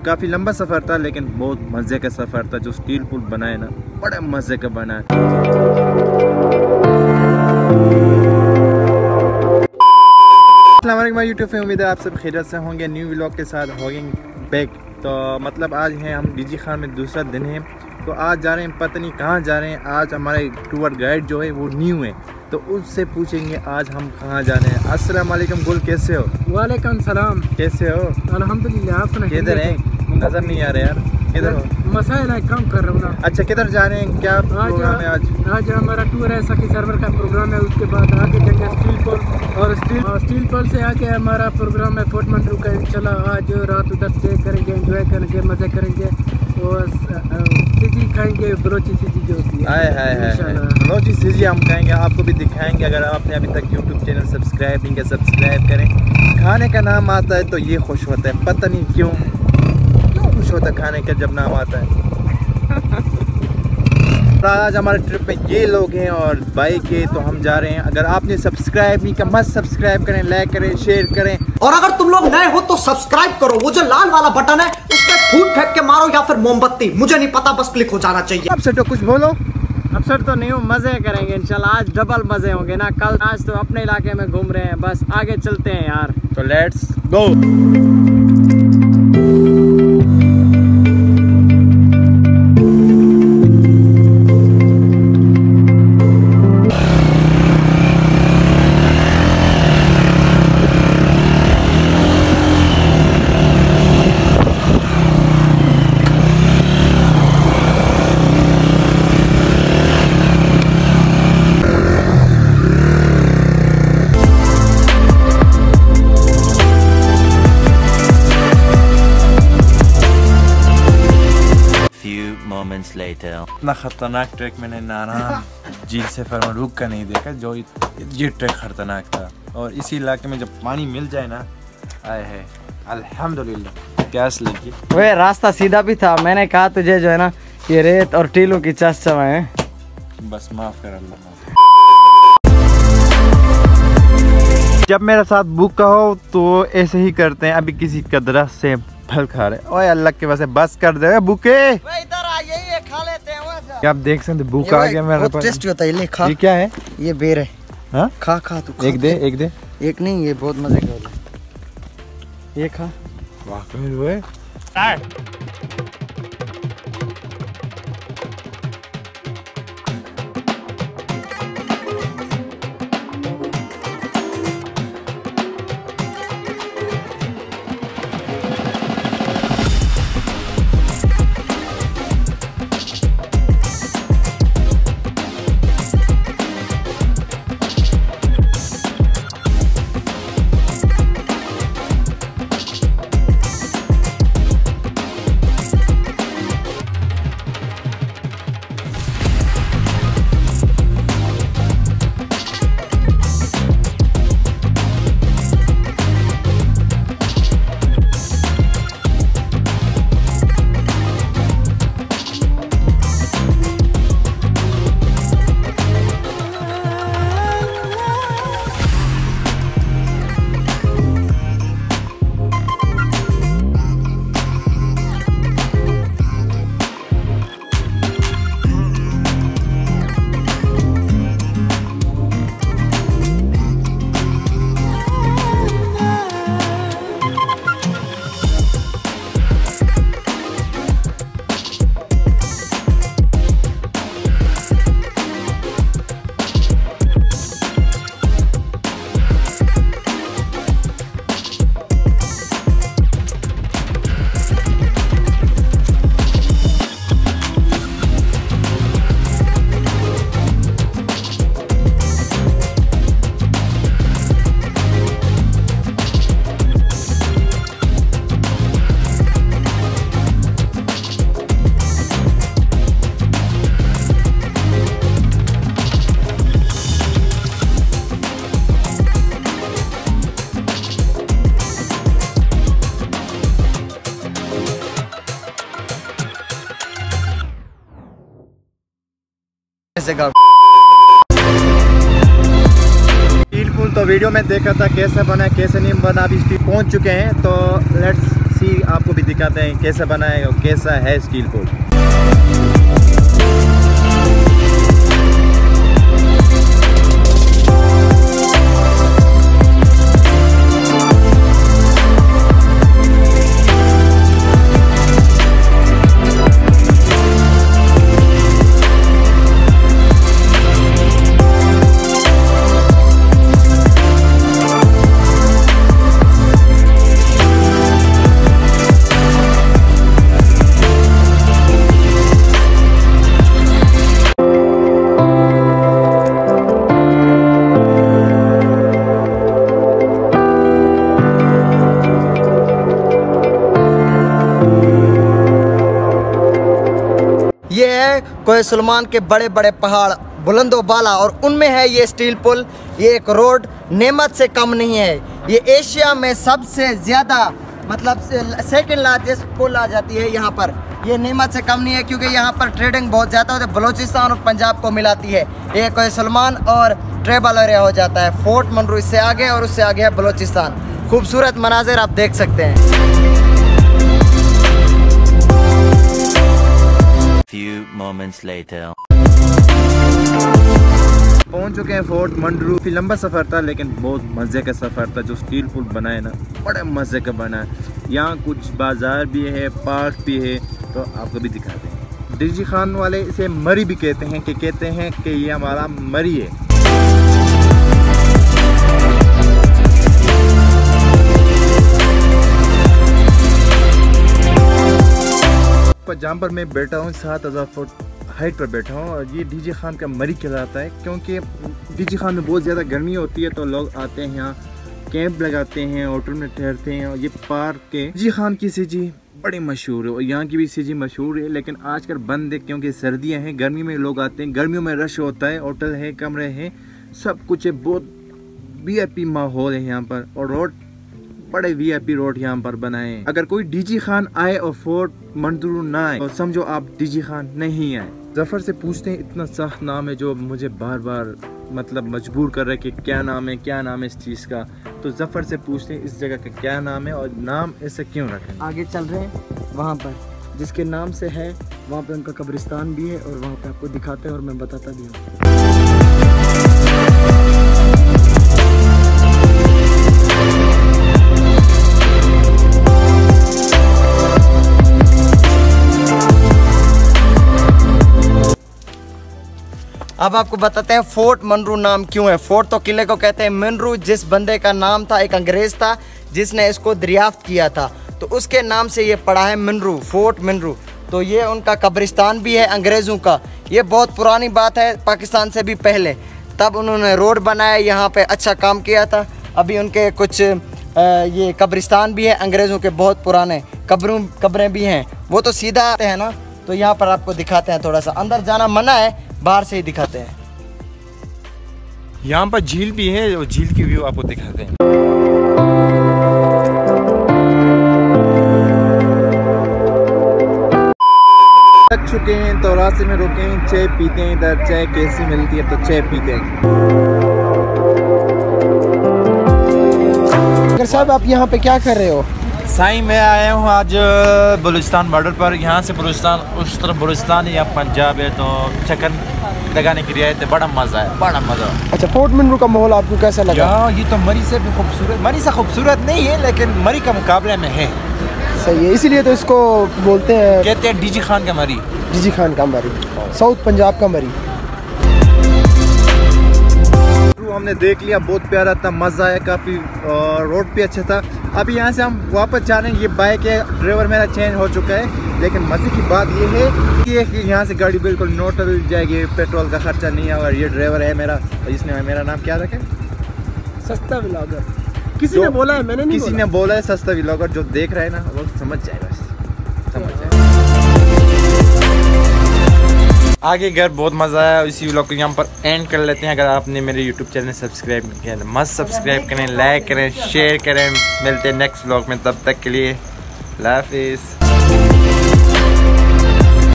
काफी लंबा सफर था लेकिन बहुत मजे का सफर था। जो स्टील पुल बनाए ना बड़े मजे का बना है। अस्सलाम वालेकुम यूट्यूब पे, उम्मीद है आप सब खैरियत से होंगे। न्यू व्लॉग के साथ होगिंग बैक। तो मतलब आज है हम डीजी खान में दूसरा दिन है। तो आज जा रहे हैं, पता नहीं कहाँ जा रहे हैं। आज हमारे टूर गाइड जो है वो न्यू है, तो उससे पूछेंगे आज हम कहाँ जा रहे हैं। अस्सलाम वालेकुम गुल, कैसे हो? वालेकुम सलाम, कैसे हो? अल्हम्दुलिल्लाह। आप सुनाइए। किधर है? नजर नहीं आ रहे यार, किधर हो? मसाइल है, काम कर रहा हूँ ना। अच्छा, किधर जा रहे हैं? क्या प्रोग्राम है आज? आज हमारा टूर है, सखी सर्वर का प्रोग्राम है। उसके बाद आगे जाएंगे स्टील पुल, और स्टील पुल से आगे हमारा प्रोग्राम है फोर्ट मंटरू का। इंशाल्लाह आज रात उधर स्टे करेंगे, एंजॉय करेंगे, मजे करेंगे और सीजी खाएंगे, बलोची सीजी जो होती है। बलोची सीजी हम खाएंगे, आपको भी दिखाएंगे। अगर आपने अभी तक यूट्यूब चैनल सब्सक्राइब नहीं किया, सब्सक्राइब करें। खाने का नाम आता है तो ये खुश होता है, पता नहीं क्यों खुश होता है खाने का जब नाम आता है। आज हमारे ट्रिप में ये लोग हैं और बाइक है, तो हम जा रहे हैं। अगर आपने सब्सक्राइब नहीं किया मस्त सब्सक्राइब करें, लाइक करें, शेयर करें। और अगर तुम लोग नए हो तो सब्सक्राइब करो। वो जो लाल वाला बटन है उस पर फूट फेंक के मारो या फिर मोमबत्ती, मुझे नहीं पता, बस क्लिक हो जाना चाहिए। अब सेटो कुछ बोलो। अब सर तो नहीं हो, मजे करेंगे इंशाल्लाह। आज डबल मजे होंगे ना कल। आज तो अपने इलाके में घूम रहे हैं, बस आगे चलते हैं यार। तो लेट्स गो। इतना खतरनाक ट्रैक मैंने नाना झील से फरमारूख का नहीं देखा, जो ये ट्रैक खतरनाक था। और इसी इलाके में जब पानी मिल जाए ना, आए है अल्हम्दुलिल्लाह, प्यास लगी। वे रास्ता सीधा भी था, मैंने कहा तुझे जो है ना ये रेत और टीलों की चर्चा है। बस माफ कर अल्लाह। जब मेरे साथ बुक का हो तो ऐसे ही करते हैं। अभी किसी कदरा से फल खा रहे। ओए अल्लाह के वैसे बस कर दे बुके, इधर आ, यही खा लेते हैं। क्या आप देख सकते भूख आ गया मेरे पास। टेस्टी होता है, ले खा। ये क्या है? ये बेर है। हाँ खा खा तू खा। एक दे एक दे। एक नहीं, ये बहुत मजे का होता है, ये खा। वाकई में हुए। तो वीडियो में देखा था कैसा बना है कैसे नहीं बना, अभी स्टील पहुंच चुके हैं तो लेट्स सी, आपको भी दिखाते हैं कैसा बना है और कैसा है स्टील पुल। ये है कोहे सुलेमान के बड़े बड़े पहाड़ बुलंदो बाला, और उनमें है ये स्टील पुल। ये एक रोड नेमत से कम नहीं है, ये एशिया में सबसे ज़्यादा मतलब सेकंड लार्जेस्ट पुल आ जाती है यहाँ पर। ये नेमत से कम नहीं है क्योंकि यहाँ पर ट्रेडिंग बहुत ज़्यादा होती है, बलूचिस्तान और पंजाब को मिलाती है। ये कोहे सुलेमान और ट्रेबल एरिया हो जाता है। फोर्ट मंडरू इससे आगे और उससे आगे है बलूचिस्तान। खूबसूरत मनाजिर आप देख सकते हैं। Few moments later. पहुंच चुके हैं फोर्ट मंडरू। फिर लंबा सफ़र था लेकिन बहुत मज़े का सफ़र था। जो स्टील पुल बना है ना, बड़े मज़े का बना है। यहाँ कुछ बाज़ार भी है, पार्क भी है, तो आपको भी दिखाते हैं। डीजी खान वाले इसे मरी भी कहते हैं कि ये हमारा मरी है। जहाँ पर मैं बैठा हूँ 7000 फुट हाइट पर बैठा हूँ और ये डीजी खान का मरी कहलाता है, क्योंकि डीजी खान में बहुत ज़्यादा गर्मी होती है तो लोग आते हैं यहाँ, कैंप लगाते हैं, होटल में ठहरते हैं। और ये पार्क के डीजी खान की सीजी बड़ी मशहूर है और यहाँ की भी सीजी मशहूर है, लेकिन आजकल बंद है क्योंकि सर्दियाँ हैं। गर्मी में लोग आते हैं, गर्मियों में रश होता है, होटल है, कमरे हैं, सब कुछ है, बहुत VIP माहौल है यहाँ पर। और रोड बड़े VIP रोड यहाँ पर बनाए हैं। अगर कोई डीजी खान आए और फोर्ट मंडरू ना आए तो समझो आप डीजी खान नहीं आए। जफर से पूछते हैं, इतना सख्त नाम है जो मुझे बार बार मतलब मजबूर कर रहा है कि क्या नाम है इस चीज़ का। तो जफर से पूछते हैं इस जगह का क्या नाम है और नाम ऐसे क्यों रखें। आगे चल रहे हैं, वहाँ पर जिसके नाम से है वहाँ पे उनका कब्रिस्तान भी है और वहाँ पे आपको दिखाते हैं और मैं बताता भी हूँ। अब आपको बताते हैं फोर्ट मंडरू नाम क्यों है। फोर्ट तो किले को कहते हैं, मंडरू जिस बंदे का नाम था, एक अंग्रेज़ था जिसने इसको दरियाफ्त किया था, तो उसके नाम से ये पड़ा है मंडरू, फोर्ट मंडरू। तो ये उनका कब्रिस्तान भी है अंग्रेज़ों का। ये बहुत पुरानी बात है, पाकिस्तान से भी पहले। तब उन्होंने रोड बनाया, यहाँ पे अच्छा काम किया था। अभी उनके कुछ ये कब्रिस्तान भी है अंग्रेज़ों के, बहुत पुराने कब्रें भी हैं। वो तो सीधा आते हैं ना, तो यहाँ पर आपको दिखाते हैं। थोड़ा सा अंदर जाना मना है, बाहर से ही दिखाते हैं। यहाँ पर झील भी है और झील की व्यू आपको दिखाते हैं। थक चुके हैं तो रास्ते में रुके हैं, चाय पीते हैं। इधर चाय कैसी मिलती है तो चाय पीते हैं। अगर साहब आप यहाँ पे क्या कर रहे हो? साईं मैं आया हूँ आज बलूचिस्तान बॉर्डर पर। यहाँ से बलूचिस्तान, उस तरफ बलूचिस्तान या पंजाब है, तो चक्कर लगाने के लिए आए थे। बड़ा मज़ा है, बड़ा मज़ा। अच्छा, फोर्ट मंडरू का माहौल आपको कैसा लगा? ये तो मरी से भी खूबसूरत, मरी से खूबसूरत नहीं है लेकिन मरी का मुकाबले में है। सही है, इसीलिए तो इसको बोलते हैं, कहते हैं डीजी खान का मरी। डीजी खान का मरी, साउथ पंजाब का मरी। हमने देख लिया, बहुत प्यारा था, मज़ा आया काफ़ी, और रोड भी अच्छा था। अभी यहाँ से हम वापस जा रहे हैं। ये बाइक है, ड्राइवर मेरा चेंज हो चुका है, लेकिन मज़े की बात ये है कि यहाँ से गाड़ी बिल्कुल न्यूट्रल जाएगी, पेट्रोल का खर्चा नहीं है। और ये ड्राइवर है मेरा, इसने मेरा नाम क्या रखा है? सस्ता व्लॉगर। किसी ने बोला है, मैंने नहीं, किसी ने बोला है सस्ता व्लॉगर। जो देख रहा है ना वो समझ जाएगा, समझ जाएगा। आगे घर बहुत मज़ा आया। इसी व्लॉग को यहाँ पर एंड कर लेते हैं। अगर आपने मेरे यूट्यूब चैनल सब्सक्राइब नहीं किया तो मस्त सब्सक्राइब करें, लाइक करें, शेयर करें। मिलते हैं नेक्स्ट व्लॉग में, तब तक के लिए अल्लाह हाफिज़।